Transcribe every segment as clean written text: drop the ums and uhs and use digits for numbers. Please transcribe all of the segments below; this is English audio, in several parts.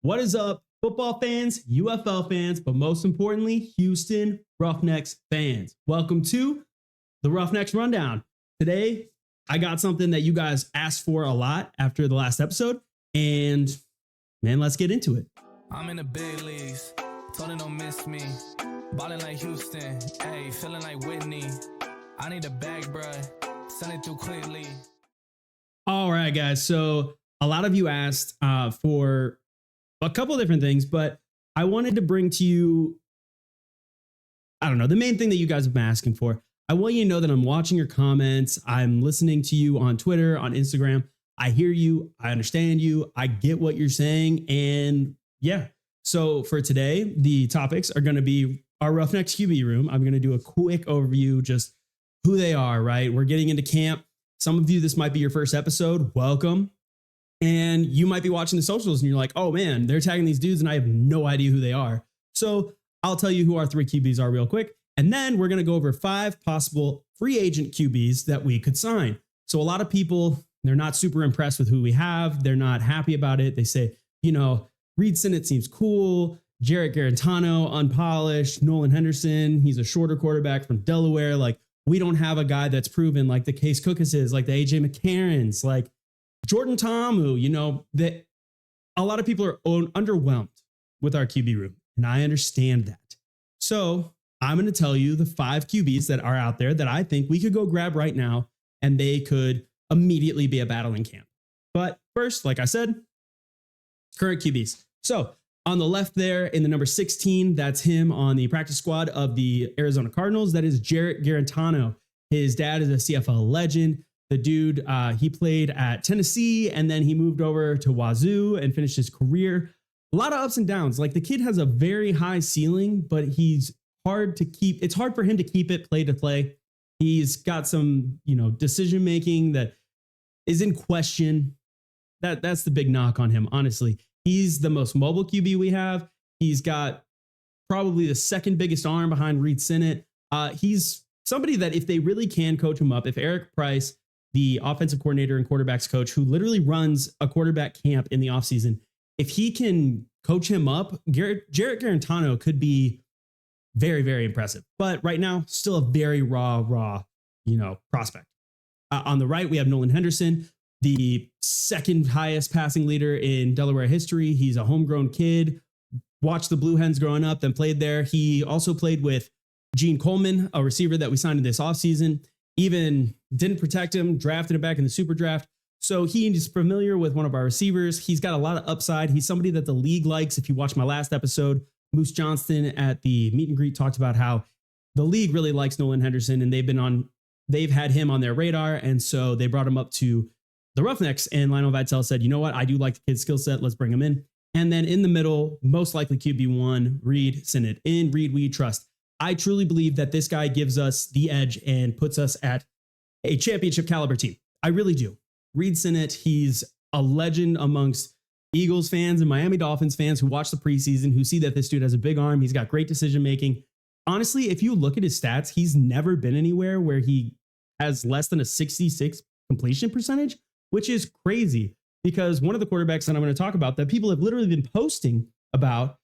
What is up, football fans, UFL fans, but most importantly, Houston Roughnecks fans? Welcome to the Roughnecks Rundown. Today, I got something that you guys asked for a lot after the last episode, and man, let's get into it. I'm in the big leagues, told them don't miss me. Ballin' like Houston, ayy, feeling like Whitney. I need a bag, bruh, send it through quickly. All right, guys. So a lot of you asked for a couple of different things, but I wanted to bring to you, I don't know, the main thing that you guys have been asking for. I want you to know that I'm watching your comments. I'm listening to you on Twitter, on Instagram. I hear you. I understand you. I get what you're saying. And yeah, so for today, the topics are going to be our Roughnecks QB room. I'm going to do a quick overview, just who they are, right? We're getting into camp. Some of you, this might be your first episode. Welcome. And you might be watching the socials and you're like, oh man, they're tagging these dudes and I have no idea who they are. So I'll tell you who our three QBs are real quick. And then we're going to go over 5 possible free agent QBs that we could sign. So a lot of people, they're not super impressed with who we have. They're not happy about it. They say, you know, Reed Sinnett seems cool. Jarrett Garantano, unpolished. Nolan Henderson, he's a shorter quarterback from Delaware. Like, we don't have a guy that's proven like the Case Cookus is, like the AJ McCarrons, like Jordan Ta'amu, you know, that a lot of people are underwhelmed with our QB room. And I understand that. So I'm going to tell you the 5 QBs that are out there that I think we could go grab right now and they could immediately be a battle in camp. But first, like I said, current QBs. So on the left there in the number 16, that's him on the practice squad of the Arizona Cardinals. That is Jarrett Garantano. His dad is a CFL legend. The dude, he played at Tennessee and then he moved over to Wazoo and finished his career. A lot of ups and downs. Like, the kid has a very high ceiling, but he's hard to keep. It's hard for him to keep it play to play. He's got some, you know, decision making that is in question. That's the big knock on him, honestly. He's the most mobile QB we have. He's got probably the second biggest arm behind Reed Sinnett. He's somebody that if they really can coach him up, if Eric Price, the offensive coordinator and quarterbacks coach who literally runs a quarterback camp in the offseason, if he can coach him up, Jarrett Garantano could be very, very impressive. But right now, still a very raw, you know, prospect. On the right, we have Nolan Henderson, the second highest passing leader in Delaware history. He's a homegrown kid, watched the Blue Hens growing up, then played there. He also played with Gene Coleman, a receiver that we signed in this offseason. Even didn't protect him, drafted him back in the super draft. So he is familiar with one of our receivers. He's got a lot of upside. He's somebody that the league likes. If you watch my last episode, Moose Johnston at the meet and greet talked about how the league really likes Nolan Henderson and they've had him on their radar. And so they brought him up to the Roughnecks, and Lionel Vitale said, you know what? I do like the kid's skill set. Let's bring him in. And then in the middle, most likely QB1, Reed Sinnett. In Reed, we trust. I truly believe that this guy gives us the edge and puts us at a championship caliber team. I really do. Reed Sinnett, he's a legend amongst Eagles fans and Miami Dolphins fans who watch the preseason, who see that this dude has a big arm. He's got great decision making. Honestly, if you look at his stats, he's never been anywhere where he has less than a 66 completion percentage, which is crazy because one of the quarterbacks that I'm going to talk about that people have literally been posting about,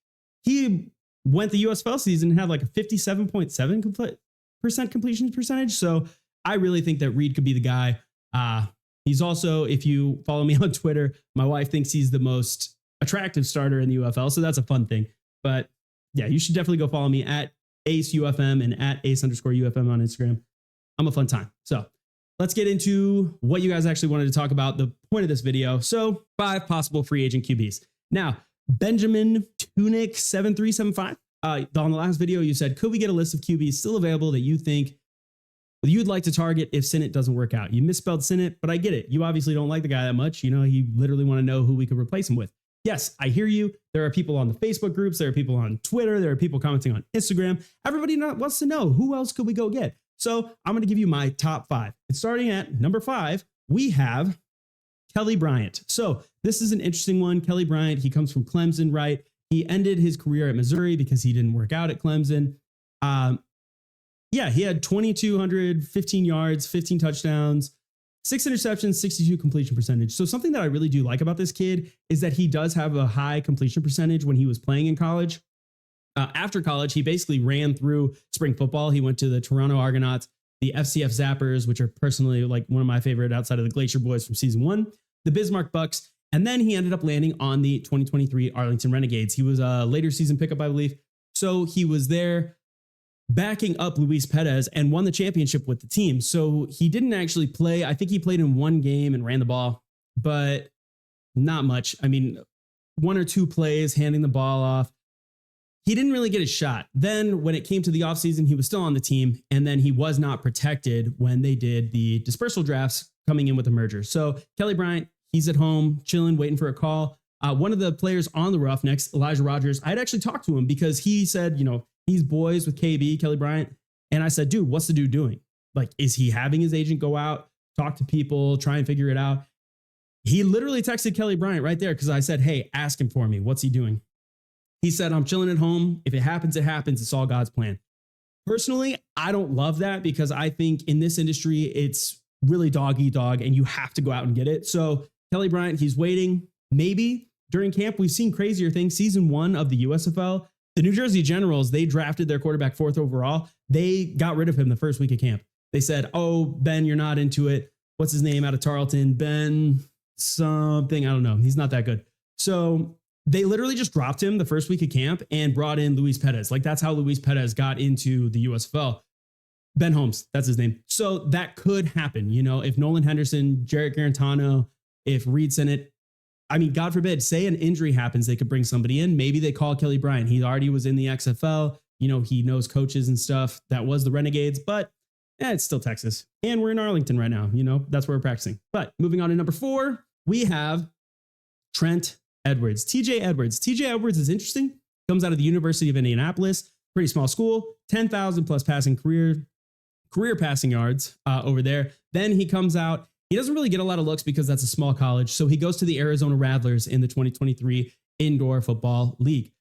he went the USFL season and had like a 57.7% completion percentage. So I really think that Reed could be the guy. He's also, if you follow me on Twitter, my wife thinks he's the most attractive starter in the UFL. So that's a fun thing. But yeah, you should definitely go follow me at AceUFM and at Ace_UFM on Instagram. I'm a fun time. So let's get into what you guys actually wanted to talk about, the point of this video. So 5 possible free agent QBs. Now, Benjamin Tunick 7375. On the last video, you said, could we get a list of QBs still available that you think you'd like to target if Sinnett doesn't work out? You misspelled Sinnett, but I get it. You obviously don't like the guy that much. You know, you literally want to know who we could replace him with. Yes, I hear you. There are people on the Facebook groups. There are people on Twitter. There are people commenting on Instagram. Everybody wants to know, who else could we go get? So I'm going to give you my top 5. And starting at number 5, we have Kelly Bryant. So this is an interesting one. Kelly Bryant, he comes from Clemson, right? He ended his career at Missouri because he didn't work out at Clemson. Yeah, he had 2,215 yards, 15 touchdowns, 6 interceptions, 62 completion percentage. So something that I really do like about this kid is that he does have a high completion percentage when he was playing in college. After college, he basically ran through spring football. He went to the Toronto Argonauts, the FCF Zappers, which are personally like one of my favorite outside of the Glacier Boys from season 1, the Bismarck Bucks, and then he ended up landing on the 2023 Arlington Renegades. He was a later season pickup, I believe. So he was there backing up Luis Perez and won the championship with the team. So he didn't actually play. I think he played in one game and ran the ball, but not much. I mean, 1 or 2 plays, handing the ball off. He didn't really get his shot. Then when it came to the offseason, he was still on the team, and then he was not protected when they did the dispersal drafts coming in with the merger. So Kelly Bryant, he's at home, chilling, waiting for a call. One of the players on the Roughnecks, Elijah Rogers, I'd actually talked to him because he said, he's boys with KB, Kelly Bryant. And I said, dude, what's the dude doing? Like, is he having his agent go out, talk to people, try and figure it out? He literally texted Kelly Bryant right there because I said, hey, ask him for me. What's he doing? He said, I'm chilling at home. If it happens, it happens. It's all God's plan. Personally, I don't love that because I think in this industry, it's really dog eat dog and you have to go out and get it. So Kelly Bryant, he's waiting. Maybe during camp, we've seen crazier things. Season 1 of the USFL, the New Jersey Generals, they drafted their quarterback 4th overall. They got rid of him the first week of camp. They said, oh, Ben, you're not into it. What's his name out of Tarleton? Ben something. I don't know. He's not that good. So they literally just dropped him the first week of camp and brought in Luis Perez. Like, that's how Luis Perez got into the USFL. Ben Holmes, that's his name. So that could happen, if Nolan Henderson, Jarrett Garantano, if Reed Sennett, I mean, God forbid, say an injury happens, they could bring somebody in. Maybe they call Kelly Bryant. He already was in the XFL. He knows coaches and stuff. That was the Renegades, but it's still Texas. And we're in Arlington right now. That's where we're practicing. But moving on to number 4, we have Trent Edwards, TJ Edwards. TJ Edwards is interesting. Comes out of the University of Indianapolis, pretty small school, 10,000 plus passing career passing yards over there. Then he comes out. He doesn't really get a lot of looks because that's a small college. So he goes to the Arizona Rattlers in the 2023 Indoor Football League.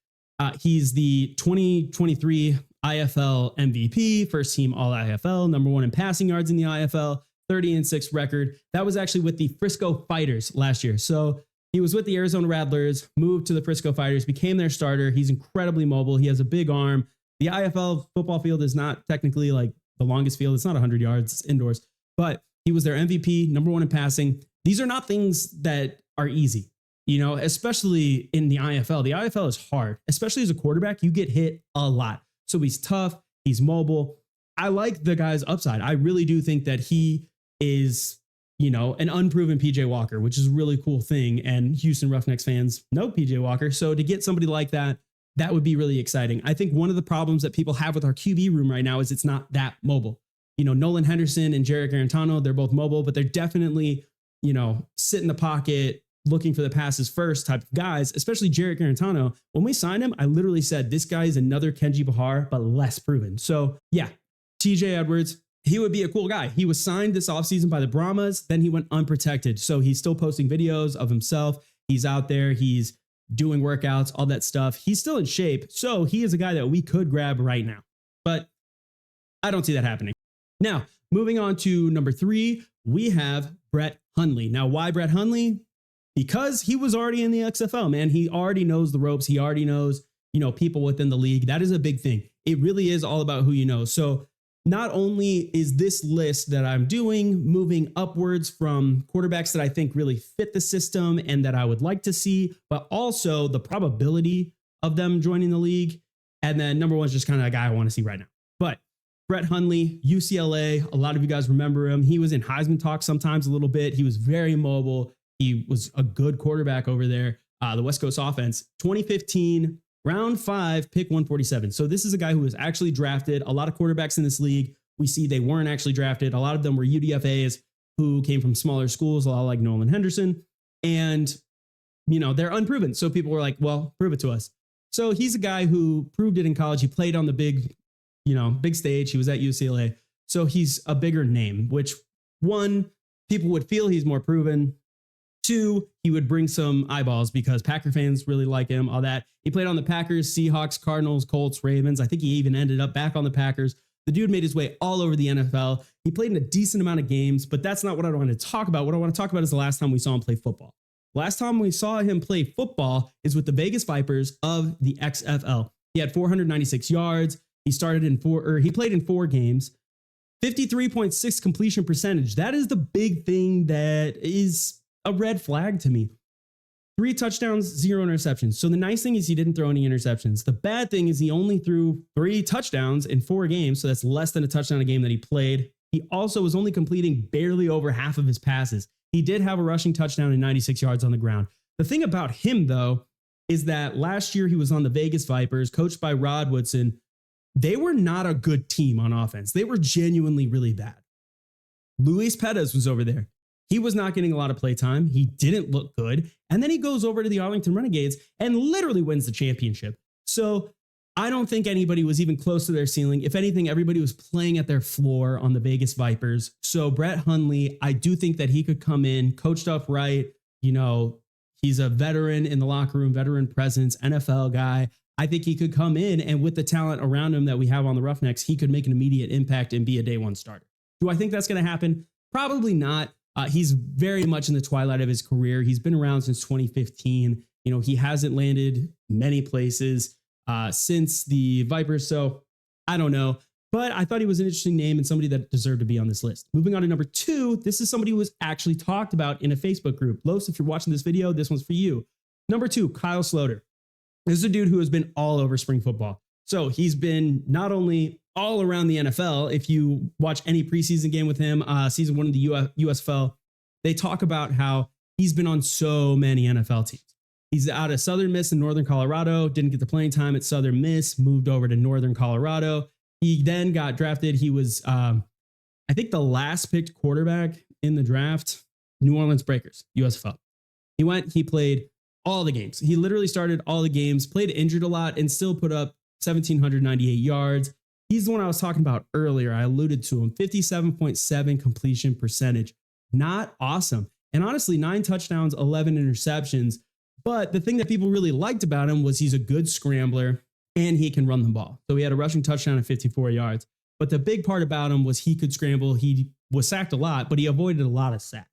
He's the 2023 IFL MVP, first team All IFL, number 1 in passing yards in the IFL, 30-6 record. That was actually with the Frisco Fighters last year. So he was with the Arizona Rattlers, moved to the Frisco Fighters, became their starter. He's incredibly mobile. He has a big arm. The IFL football field is not technically like the longest field. It's not 100 yards. It's indoors. But he was their MVP, number 1 in passing. These are not things that are easy, especially in the IFL. The IFL is hard, especially as a quarterback. You get hit a lot. So he's tough. He's mobile. I like the guy's upside. I really do think that he is an unproven PJ Walker, which is a really cool thing. And Houston Roughnecks fans know PJ Walker. So to get somebody like that, that would be really exciting. I think one of the problems that people have with our QB room right now is it's not that mobile. Nolan Henderson and Jarrett Garantano, they're both mobile, but they're definitely, sit in the pocket, looking for the passes first type of guys, especially Jarrett Garantano. When we signed him, I literally said, this guy is another Kenji Bahar, but less proven. So yeah, TJ Edwards, he would be a cool guy. He was signed this offseason by the Brahmas. Then he went unprotected. So he's still posting videos of himself. He's out there. He's doing workouts, all that stuff. He's still in shape. So he is a guy that we could grab right now. But I don't see that happening. Now, moving on to number 3, we have Brett Hunley. Now, why Brett Hunley? Because he was already in the XFL, man. He already knows the ropes. He already knows, people within the league. That is a big thing. It really is all about who you know. So not only is this list that I'm doing moving upwards from quarterbacks that I think really fit the system and that I would like to see, but also the probability of them joining the league. And then number 1 is just kind of a guy I want to see right now. But Brett Hunley, UCLA, a lot of you guys remember him. He was in Heisman talk sometimes a little bit. He was very mobile. He was a good quarterback over there, the West Coast offense. 2015, round 5, pick 147. So this is a guy who was actually drafted. A lot of quarterbacks in this league, we see they weren't actually drafted. A lot of them were UDFAs who came from smaller schools, a lot like Nolan Henderson. And, they're unproven. So people were like, well, prove it to us. So he's a guy who proved it in college. He played on the big stage. He was at UCLA. So he's a bigger name, which 1, people would feel he's more proven. 2, he would bring some eyeballs because Packer fans really like him, all that. He played on the Packers, Seahawks, Cardinals, Colts, Ravens. I think he even ended up back on the Packers. The dude made his way all over the NFL. He played in a decent amount of games, but that's not what I want to talk about. What I want to talk about is the last time we saw him play football. Last time we saw him play football is with the Vegas Vipers of the XFL. He had 496 yards. He played in 4 games. 53.6 completion percentage. That is the big thing that is a red flag to me. 3 touchdowns, 0 interceptions. So the nice thing is he didn't throw any interceptions. The bad thing is he only threw 3 touchdowns in 4 games. So that's less than a touchdown a game that he played. He also was only completing barely over half of his passes. He did have a rushing touchdown and 96 yards on the ground. The thing about him, though, is that last year he was on the Vegas Vipers, coached by Rod Woodson. They were not a good team on offense. They were genuinely really bad. Luis Perez was over there. He was not getting a lot of play time. He didn't look good. And then he goes over to the Arlington Renegades and literally wins the championship. So I don't think anybody was even close to their ceiling. If anything, everybody was playing at their floor on the Vegas Vipers. So Brett Hunley, I do think that he could come in, coached up right. You know, he's a veteran in the locker room, veteran presence, NFL guy. I think he could come in, and with the talent around him that we have on the Roughnecks, he could make an immediate impact and be a day one starter. Do I think that's going to happen? Probably not. He's very much in the twilight of his career. He's been around since 2015. You know, he hasn't landed many places since the Vipers. So I don't know, but I thought he was an interesting name and somebody that deserved to be on this list. Moving on to number 2, this is somebody who was actually talked about in a Facebook group. Los, if you're watching this video, this one's for you. Number 2, Kyle Sloter. This is a dude who has been all over spring football. So he's been not only all around the NFL. If you watch any preseason game with him, season 1 of the USFL, they talk about how he's been on so many NFL teams. He's out of Southern Miss in Northern Colorado, didn't get the playing time at Southern Miss, moved over to Northern Colorado. He then got drafted. He was, I think, the last picked quarterback in the draft, New Orleans Breakers, USFL. He played all the games. He literally started all the games, played injured a lot, and still put up 1,798 yards. He's the one I was talking about earlier. I alluded to him. 57.7 completion percentage. Not awesome. And honestly, 9 touchdowns, 11 interceptions. But the thing that people really liked about him was he's a good scrambler and he can run the ball. So he had a rushing touchdown at 54 yards. But the big part about him was he could scramble. He was sacked a lot, but he avoided a lot of sacks.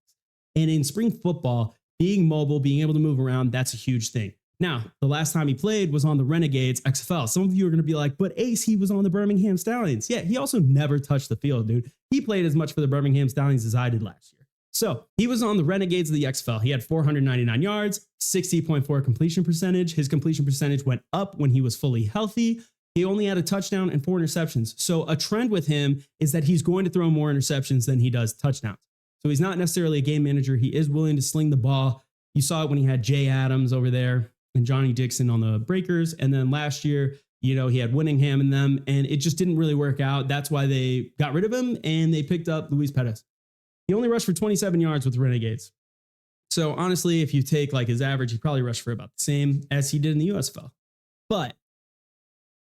And in spring football, being mobile, being able to move around, that's a huge thing. Now, the last time he played was on the Renegades XFL. Some of you are going to be like, but Ace, he was on the Birmingham Stallions. Yeah, he also never touched the field, dude. He played as much for the Birmingham Stallions as I did last year. So he was on the Renegades of the XFL. He had 499 yards, 60.4 completion percentage. His completion percentage went up when he was fully healthy. He only had a touchdown and 4 interceptions. So a trend with him is that he's going to throw more interceptions than he does touchdowns. So he's not necessarily a game manager. He is willing to sling the ball. You saw it when he had Jay Adams over there and Johnny Dixon on the Breakers. And then last year, you know, he had Winningham in them, and it just didn't really work out. That's why they got rid of him, and they picked up Luis Perez. He only rushed for 27 yards with the Renegades. So honestly, if you take like his average, he probably rushed for about the same as he did in the USFL. But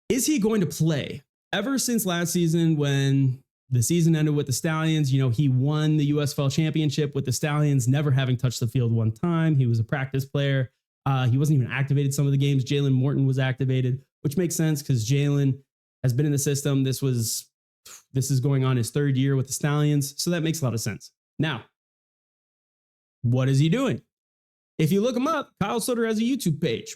is he going to play? Ever since last season when the season ended with the Stallions, you know, he won the USFL championship with the Stallions, never having touched the field one time. He was a practice player. He wasn't even activated some of the games. Jalen Morton was activated, which makes sense because Jalen has been in the system. This is going on his 3rd year with the Stallions. So that makes a lot of sense. Now, what is he doing? If you look him up, Kyle Sloter has a YouTube page.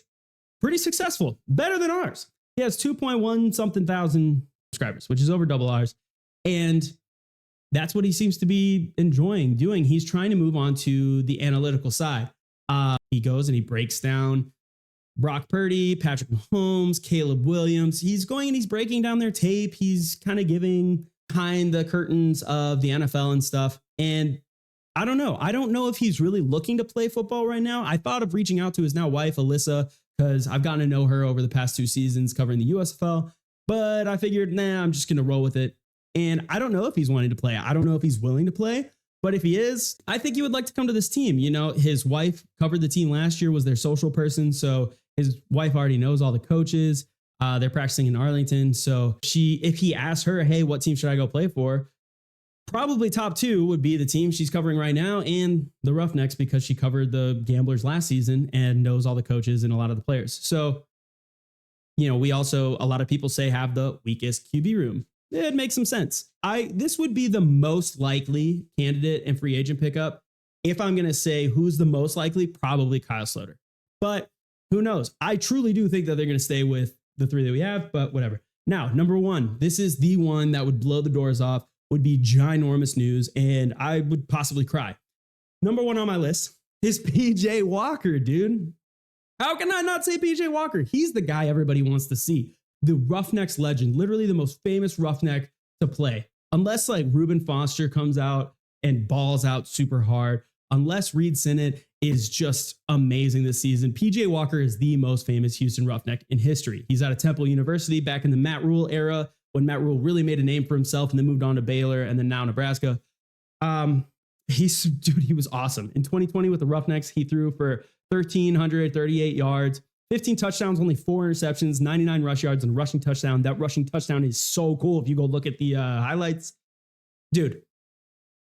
Pretty successful. Better than ours. He has 2.1 something thousand subscribers, which is over double ours. And that's what he seems to be enjoying doing. He's trying to move on to the analytical side. He goes and he breaks down Brock Purdy, Patrick Mahomes, Caleb Williams. He's going and he's breaking down their tape. He's kind of giving behind the curtains of the NFL and stuff. And I don't know. I don't know if he's really looking to play football right now. I thought of reaching out to his now wife, Alyssa, because I've gotten to know her over the past 2 seasons covering the USFL. But I figured, I'm just going to roll with it. And I don't know if he's wanting to play. I don't know if he's willing to play. But if he is, I think he would like to come to this team. You know, his wife covered the team last year, was their social person. So his wife already knows all the coaches. They're practicing in Arlington. So if he asks her, hey, what team should I go play for? Probably top 2 would be the team she's covering right now and the Roughnecks, because she covered the Gamblers last season and knows all the coaches and a lot of the players. So, you know, we also, a lot of people say, have the weakest QB room. it makes some sense. This would be the most likely candidate and free agent pickup. If I'm going to say who's the most likely, probably Kyle Sloter. But who knows? I truly do think that they're going to stay with the three that we have, but whatever. Now, number one, this is the one that would blow the doors off, would be ginormous news, and I would possibly cry. Number one on my list is PJ Walker, dude. How can I not say PJ Walker? He's the guy everybody wants to see. The Roughnecks legend, literally the most famous Roughneck to play. Unless like Reuben Foster comes out and balls out super hard, unless Reed Sinnett is just amazing this season, PJ Walker is the most famous Houston Roughneck in history. He's out of Temple University back in the Matt Rule era, when Matt Rule really made a name for himself and then moved on to Baylor and then now Nebraska. He was awesome. In 2020 with the Roughnecks, he threw for 1,338 yards, 15 touchdowns, only 4 interceptions, 99 rush yards, and a rushing touchdown. That rushing touchdown is so cool. If you go look at the highlights, dude,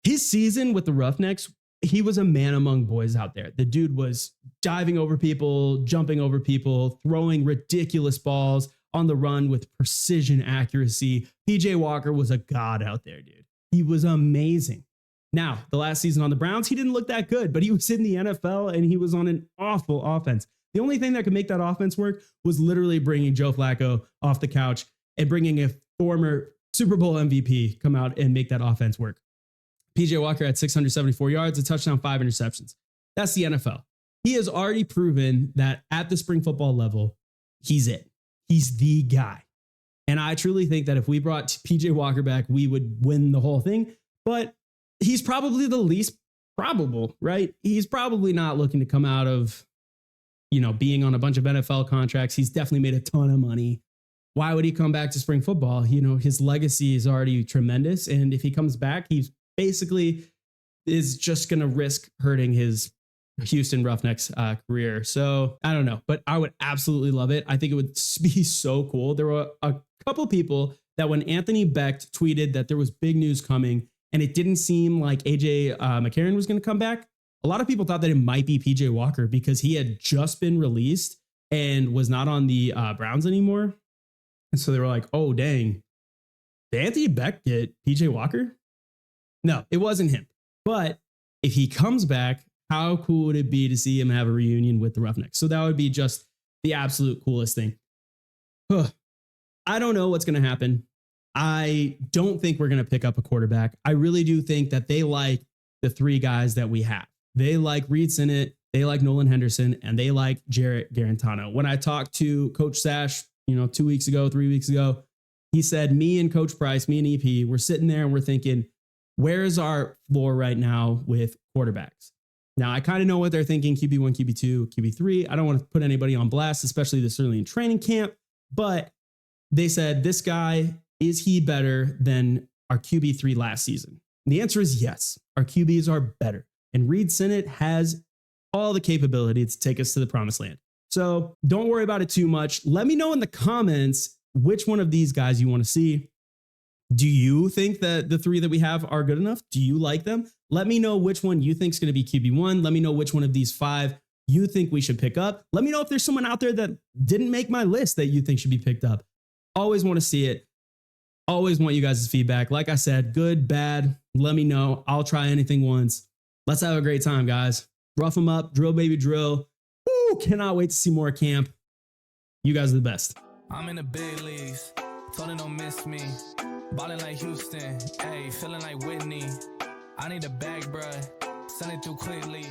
his season with the Roughnecks, he was a man among boys out there. The dude was diving over people, jumping over people, throwing ridiculous balls on the run with precision accuracy. PJ Walker was a god out there, dude. He was amazing. Now, the last season on the Browns, he didn't look that good, but he was in the NFL and he was on an awful offense. The only thing that could make that offense work was literally bringing Joe Flacco off the couch and bringing a former Super Bowl MVP come out and make that offense work. PJ Walker had 674 yards, a touchdown, 5 interceptions. That's the NFL. He has already proven that at the spring football level, he's it. He's the guy. And I truly think that if we brought PJ Walker back, we would win the whole thing. But he's probably the least probable, right? He's probably not looking to come out of, being on a bunch of NFL contracts. He's definitely made a ton of money. Why would he come back to spring football? His legacy is already tremendous. And if he comes back, he's basically is just going to risk hurting his Houston Roughnecks career. So I don't know, but I would absolutely love it. I think it would be so cool. There were a couple people that when Anthony Becht tweeted that there was big news coming and it didn't seem like AJ McCarron was going to come back, a lot of people thought that it might be PJ Walker because he had just been released and was not on the Browns anymore. And so they were like, oh, dang, did Anthony Becht get PJ Walker? No, it wasn't him. But if he comes back, how cool would it be to see him have a reunion with the Roughnecks? So that would be just the absolute coolest thing. I don't know what's going to happen. I don't think we're going to pick up a quarterback. I really do think that they like the 3 guys that we have. They like Reed Sinnett, they like Nolan Henderson, and they like Jarrett Garantano. When I talked to Coach Sash, 2 weeks ago, 3 weeks ago, he said, me and Coach Price, me and EP, we're sitting there and we're thinking, where is our floor right now with quarterbacks? Now, I kind of know what they're thinking, QB1, QB2, QB3. I don't want to put anybody on blast, especially this early in training camp, but they said, this guy, is he better than our QB3 last season? And the answer is yes. Our QBs are better. And Reed Sinnett has all the capability to take us to the promised land. So don't worry about it too much. Let me know in the comments which one of these guys you want to see. Do you think that the 3 that we have are good enough? Do you like them? Let me know which one you think is going to be QB1. Let me know which one of these 5 you think we should pick up. Let me know if there's someone out there that didn't make my list that you think should be picked up. Always want to see it. Always want you guys' feedback. Like I said, good, bad, let me know. I'll try anything once. Let's have a great time, guys. Rough them up, drill, baby, drill. Woo, cannot wait to see more camp. You guys are the best. I'm in the big leagues. Told her don't miss me. Ballin' like Houston. Ayy, feeling like Whitney. I need a bag, bruh. Send it through quickly.